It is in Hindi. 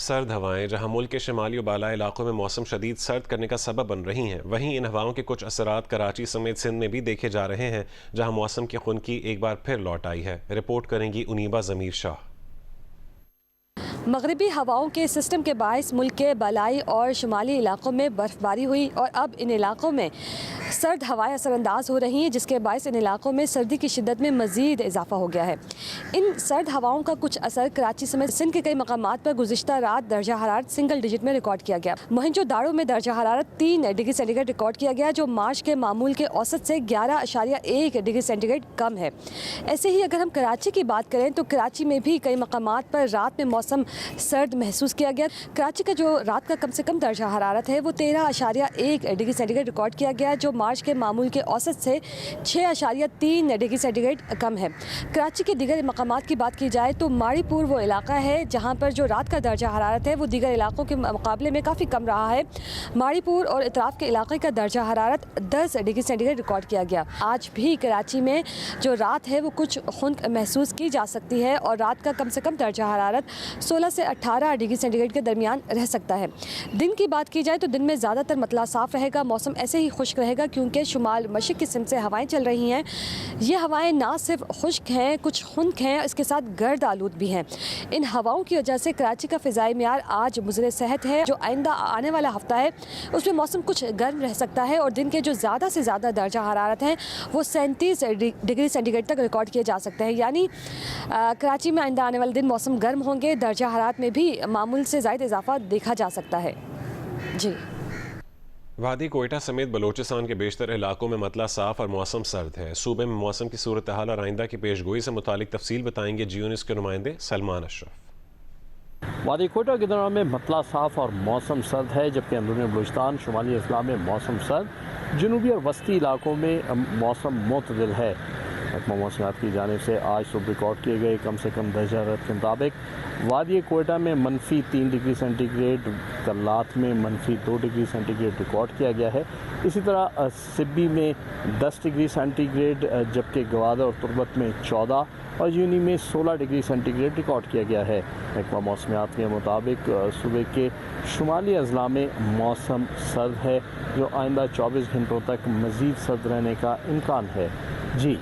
सर्द हवाएं जहां मुल्क के शिमाली और बाला इलाकों में मौसम शदीद सर्द करने का सबब बन रही हैं, वहीं इन हवाओं के कुछ असरात कराची समेत सिंध में भी देखे जा रहे हैं, जहां मौसम की खुनकी एक बार फिर लौट आई है। रिपोर्ट करेंगी उनीबा ज़मीर शाह। मगरबी हवाओं के सिस्टम के बायस मुल्क के बलाई और शुमाली इलाकों में बर्फबारी हुई और अब इन इलाकों में सर्द हवाएं असरअंदाज हो रही हैं, जिसके बायस इन इलाकों में सर्दी की शिद्दत में मज़ीद इजाफा हो गया है। इन सर्द हवाओं का कुछ असर कराची समेत सिंध के कई मकामात पर गुज़िश्ता रात दर्जा हरारत सिंगल डिजिट में रिकॉर्ड किया गया। मोहनजोदाड़ो में दर्जा हरारत 3 डिग्री सेंटीग्रेड रिकॉर्ड किया गया, जो मार्च के मामूल के औसत से 11.1 डिग्री सेंटीग्रेड कम है। ऐसे ही अगर हम कराची की बात करें तो कराची में भी कई मकामात पर रात में मौसम सर्द महसूस किया गया। कराची का जो रात का कम से कम दर्जा हरारत है वो 13.1 डिग्री सेंटीग्रेड रिकॉर्ड किया गया, जो मार्च के मामूल के औसत से 6.3 डिग्री सेंटीग्रेड कम है। कराची के दीगर मकामात की बात की जाए तो माड़ीपुर वो इलाका है जहाँ पर जो रात का दर्जा हरारत है वो दीगर इलाकों के मुकाबले में काफ़ी कम रहा है। माड़ीपुर और इतराफ़ के इलाके का दर्जा हरारत 10 डिग्री सेंटीग्रेड रिकॉर्ड किया गया। आज भी कराची में जो रात है वो कुछ खुनक महसूस की जा सकती है और रात का कम से कम दर्जा हरारत 16 से 18 डिग्री सेंटीग्रेड के दरमियान रह सकता है। दिन की बात की जाए तो दिन में ज़्यादातर मतला साफ रहेगा, मौसम ऐसे ही खुश्क रहेगा क्योंकि शुमाल मशरिक़ की सिमत से हवाएं चल रही हैं। ये हवाएं ना सिर्फ खुश्क हैं, कुछ खुनक हैं, इसके साथ गर्द आलूद भी हैं। इन हवाओं की वजह से कराची का फ़िज़ाई मियार आज मुज़र सेहत है। जो आइंदा आने वाला हफ्ता है उसमें मौसम कुछ गर्म रह सकता है और दिन के जो ज़्यादा से ज़्यादा दर्जा हरारत हैं वो 37 डिग्री सेंटीग्रेड तक रिकॉर्ड किए जा सकते हैं। यानी कराची में आइंदा आने वाले दिन मौसम गर्म होंगे, दर्जा हरारत में भी मामूल से ज़ायद इजाफा देखा जा सकता है। जी, वादी कोयटा समेत बलोचिस्तान के बेशतर इलाकों में मतला साफ और मौसम सर्द है। सूबे में मौसम की सूरत हाल और आइंदा की पेशगोई से मुतालिक तफसील बताएंगे जियो न्यूज़ के नुमाइंदे सलमान अशरफ। वादी कोयटा के दौरान में मतला साफ और मौसम सर्द है, जबकि अंदरूनी बलूचिस्तान शुमाली अजला में मौसम सर्द, जनूबी और वस्ती इलाकों में मौसम मुतदिल है। महकमा मौसमियात की जानिब से आज सुबह रिकॉर्ड किए गए कम से कम दर्जा हरारत के मुताबिक वादी कोयटा में -3 डिग्री सेंटीग्रेड, कल्लात में -2 डिग्री सेंटीग्रेड रिकॉर्ड किया गया है। इसी तरह सिब्बी में 10 डिग्री सेंटीग्रेड, जबकि गवादर और तुर्बत में 14 और यूनी में 16 डिग्री सेंटीग्रेड रिकॉर्ड किया गया है। महकमा मौसमियात के मुताबिक सूबे के शुमाली अजला में मौसम सर्द है, जो आइंदा 24 घंटों तक मज़ीद सर्द रहने का इम्कान है। जी।